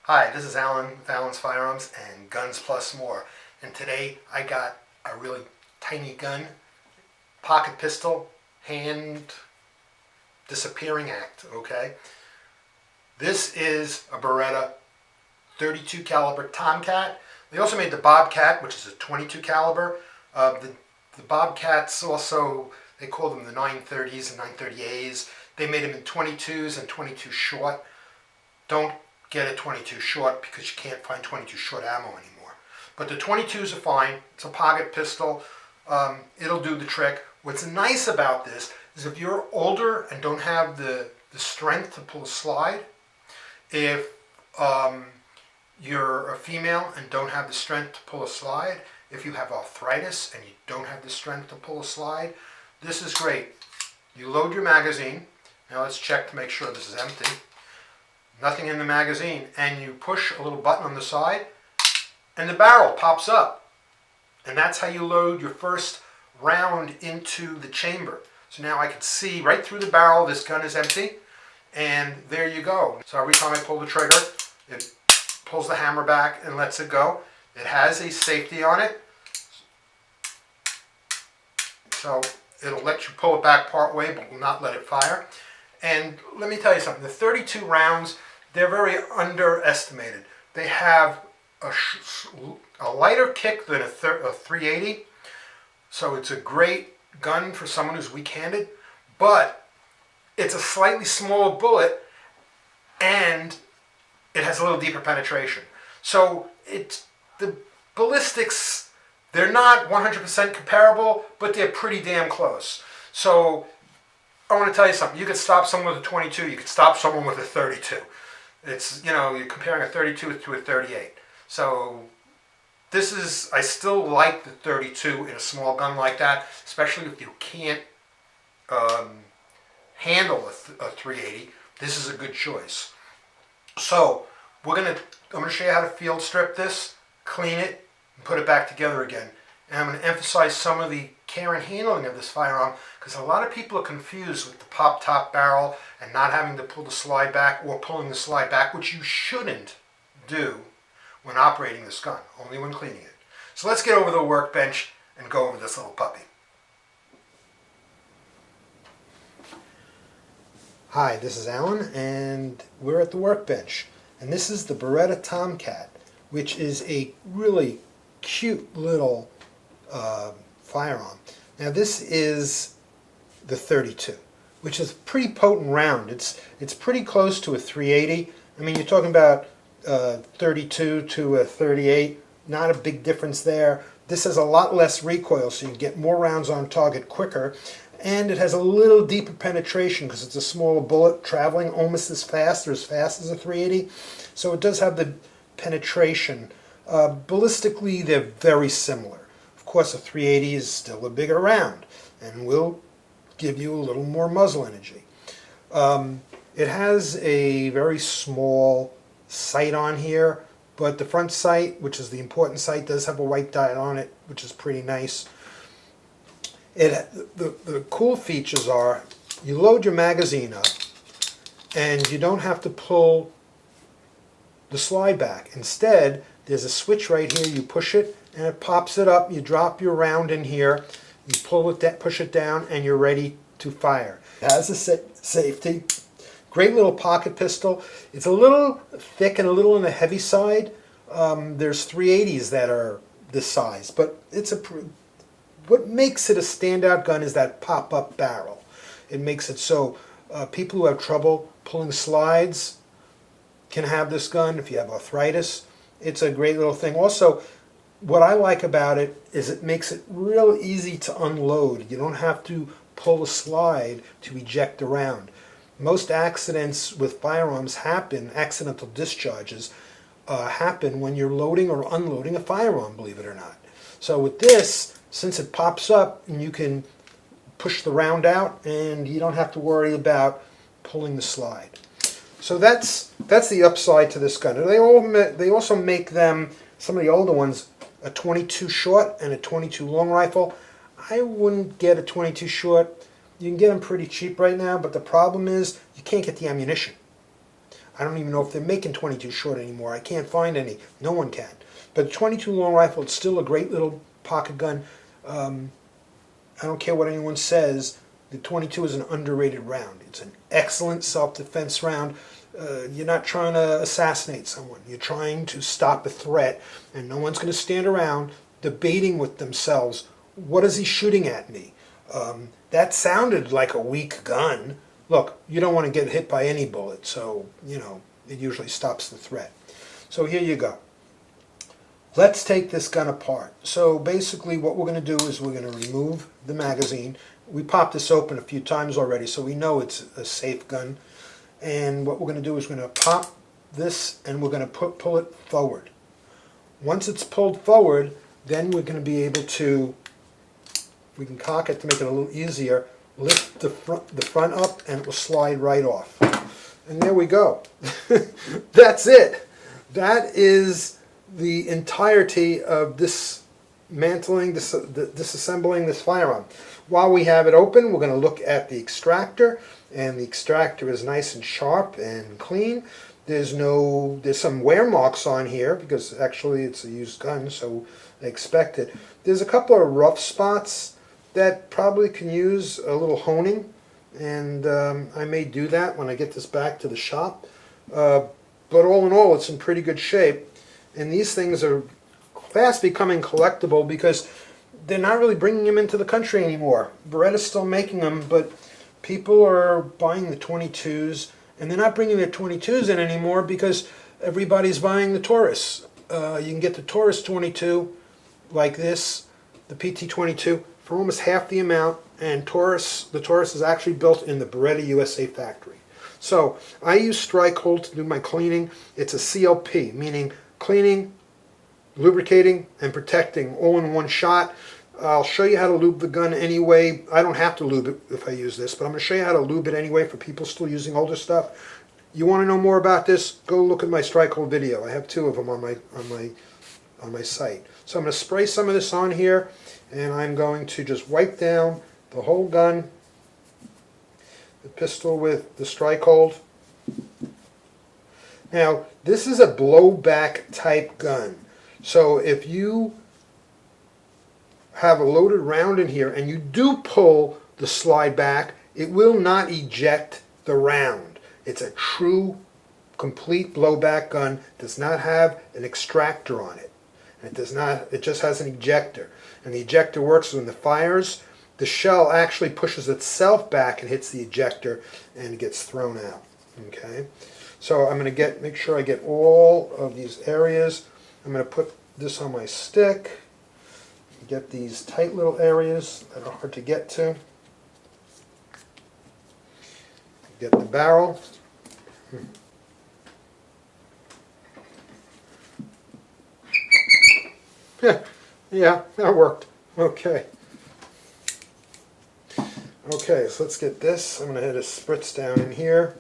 Hi, this is Alan with AlansFirearms and Guns Plus More. And today I got a really tiny gun, pocket pistol, hand disappearing act, okay? This is a Beretta 32 caliber Tomcat. They also made the Bobcat, which is a 22 caliber. The Bobcats also, they call them the 930s and 930As. They made them in 22s and 22 short. Don't get a 22 short because you can't find 22 short ammo anymore. But the 22s are fine. It's a pocket pistol. It'll do the trick. What's nice about this is if you're older and don't have the strength to pull a slide, if you're a female and don't have the strength to pull a slide, if you have arthritis and you don't have the strength to pull a slide, this is great. You load your magazine. Now let's check to make sure this is empty. Nothing in the magazine, and you push a little button on the side and the barrel pops up, and that's how you load your first round into the chamber. So now I can see right through the barrel this gun is empty, and there you go. So every time I pull the trigger, it pulls the hammer back and lets it go. It has a safety on it, so it'll let you pull it back part way but will not let it fire. And let me tell you something, the 32 rounds, they're very underestimated. They have a lighter kick than a 380, so it's a great gun for someone who's weak-handed, but it's a slightly smaller bullet and it has a little deeper penetration. So the ballistics, they're not 100% comparable, but they're pretty damn close. So I want to tell you something. You could stop someone with a 22. You could stop someone with a 32. It's, you know, you're comparing a 32 to a 38. So this is, I still like the 32 in a small gun like that, especially if you can't handle a 380. This is a good choice. So I'm going to show you how to field strip this, clean it, and put it back together again. And I'm going to emphasize some of the care and handling of this firearm because a lot of people are confused with the pop top barrel and not having to pull the slide back or pulling the slide back, which you shouldn't do when operating this gun, only when cleaning it. So let's get over the workbench and go over this little puppy. Hi, this is Alan and we're at the workbench. And this is the Beretta TomCat, which is a really cute little firearm. Now this is the 32, which is a pretty potent round. It's pretty close to a 380. I mean, you're talking about 32 to a 38. Not a big difference there. This has a lot less recoil, so you get more rounds on target quicker. And it has a little deeper penetration because it's a smaller bullet traveling almost as fast or as fast as a 380. So it does have the penetration. Ballistically, they're very similar. Of course, a 380 is still a bigger round and will give you a little more muzzle energy. It has a very small sight on here, but the front sight, which is the important sight, does have a white dot on it, which is pretty nice. The cool features are you load your magazine up and you don't have to pull the slide back. Instead, there's a switch right here. You push it and it pops it up. You drop your round in here. You pull it, push it down, and you're ready to fire. It has a safety. Great little pocket pistol. It's a little thick and a little on the heavy side. There's 380s that are this size, but what makes it a standout gun is that pop-up barrel. It makes it so people who have trouble pulling slides can have this gun. If you have arthritis, it's a great little thing. Also, what I like about it is it makes it real easy to unload. You don't have to pull a slide to eject a round. Most accidents with firearms happen, accidental discharges happen when you're loading or unloading a firearm, believe it or not. So with this, since it pops up and you can push the round out and you don't have to worry about pulling the slide. So that's the upside to this gun. They also make them, some of the older ones, a 22 short and a 22 long rifle. I wouldn't get a 22 short. You can get them pretty cheap right now, but the problem is you can't get the ammunition. I don't even know if they're making 22 short anymore. I can't find any. No one can. But the 22 long rifle, it's still a great little pocket gun. I don't care what anyone says, the 22 is an underrated round. It's an excellent self-defense round. You're not trying to assassinate someone. You're trying to stop a threat, and no one's going to stand around debating with themselves, what is he shooting at me? That sounded like a weak gun. Look, you don't want to get hit by any bullet, so, you know, it usually stops the threat. So here you go. Let's take this gun apart. So basically what we're going to do is we're going to remove the magazine. We popped this open a few times already, so we know it's a safe gun. And what we're going to do is we're going to pop this and we're going to pull it forward. Once it's pulled forward, then we're going to be able to, we can cock it to make it a little easier, lift the front up and it will slide right off. And there we go. That's it. That is the entirety of dismantling, disassembling this firearm. While we have it open, we're going to look at the extractor, and the extractor is nice and sharp and clean. There's some wear marks on here because actually it's a used gun, so I expect it. There's a couple of rough spots that probably can use a little honing, and I may do that when I get this back to the shop. But all in all, it's in pretty good shape, and these things are fast becoming collectible because they're not really bringing them into the country anymore. Beretta's still making them, but people are buying the 22s, and they're not bringing their 22s in anymore because everybody's buying the Taurus. You can get the Taurus 22 like this, the PT22, for almost half the amount, and the Taurus is actually built in the Beretta USA factory. So I use Strike-Hold to do my cleaning. It's a CLP, meaning cleaning, lubricating, and protecting all in one shot. I'll show you how to lube the gun anyway. I don't have to lube it if I use this, but I'm going to show you how to lube it anyway for people still using older stuff. You want to know more about this? Go look at my Strike-Hold video. I have 2 of them on my site. So I'm going to spray some of this on here, and I'm going to just wipe down the whole gun, the pistol with the Strike-Hold. Now, this is a blowback type gun. So if you have a loaded round in here and you do pull the slide back, it will not eject the round. It's a true, complete blowback gun. Does not have an extractor on it. It just has an ejector. And the ejector works when it fires. The shell actually pushes itself back and hits the ejector and it gets thrown out. Okay? So I'm going to make sure I get all of these areas. I'm going to put this on my stick. Get these tight little areas that are hard to get to. Get the barrel. Yeah, that worked. Okay. Okay, so let's get this. I'm going to hit a spritz down in here.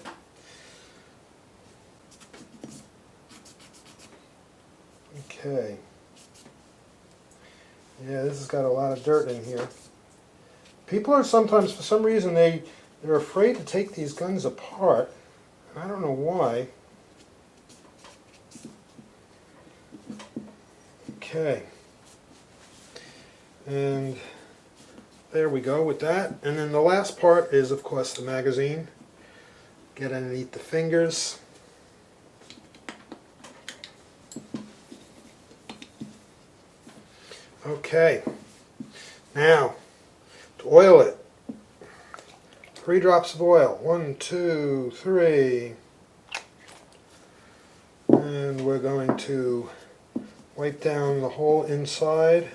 Okay. Yeah, this has got a lot of dirt in here. People are sometimes, for some reason, they're afraid to take these guns apart. I don't know why. Okay. And there we go with that. And then the last part is, of course, the magazine. Get underneath the fingers. Okay, now to oil it, 3 drops of oil, 1, 2, 3, and we're going to wipe down the whole inside.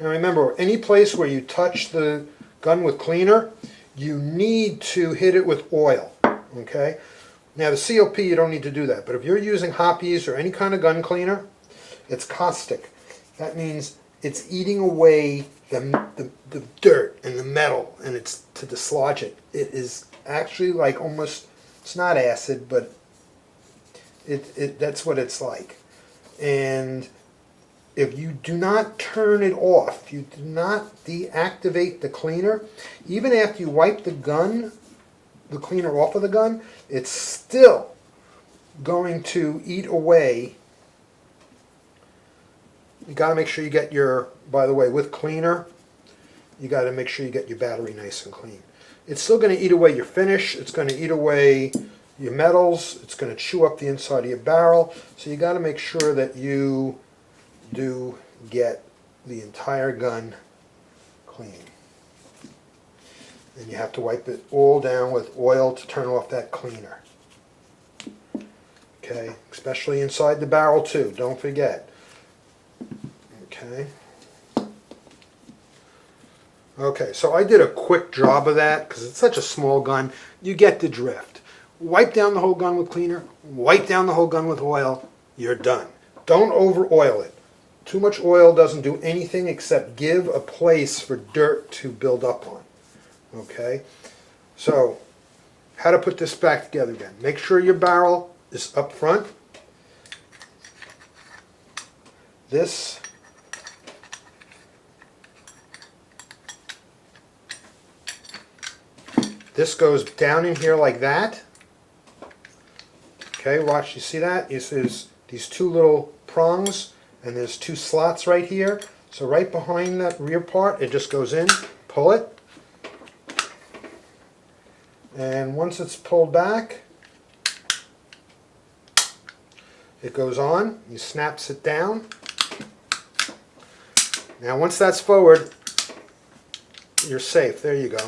Now remember, any place where you touch the gun with cleaner, you need to hit it with oil, okay? Now the CLP, you don't need to do that, but if you're using hoppies or any kind of gun cleaner, it's caustic. That means it's eating away the dirt and the metal, and it's to dislodge it. It is actually like almost, it's not acid, but that's what it's like. And if you do not turn it off, you do not deactivate the cleaner, even after you wipe the cleaner off of the gun, it's still going to eat away. You got to make sure you get your, by the way, with cleaner, you got to make sure you get your battery nice and clean. It's still going to eat away your finish. It's going to eat away your metals. It's going to chew up the inside of your barrel. So you got to make sure that you do get the entire gun clean. And you have to wipe it all down with oil to turn off that cleaner. Okay, especially inside the barrel too, don't forget. Okay. Okay, so I did a quick job of that because it's such a small gun. You get the drift. Wipe down the whole gun with cleaner, wipe down the whole gun with oil, you're done. Don't over oil it. Too much oil doesn't do anything except give a place for dirt to build up on. Okay, so how to put this back together again. Make sure your barrel is up front. This goes down in here like that. Okay, watch, you see that? There's these two little prongs and there's two slots right here. So right behind that rear part, it just goes in, pull it. And once it's pulled back, it goes on, you snaps it down. Now once that's forward, you're safe. There you go.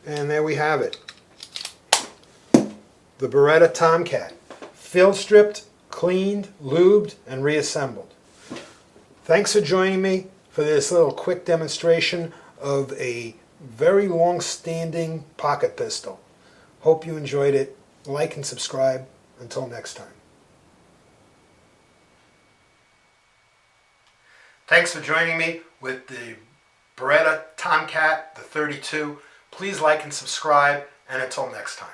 And there we have it. The Beretta TomCat. Field stripped, cleaned, lubed, and reassembled. Thanks for joining me for this little quick demonstration of a very long-standing pocket pistol. Hope you enjoyed it. Like and subscribe. Until next time. Thanks for joining me with the Beretta TomCat, the 32. Please like and subscribe, and until next time.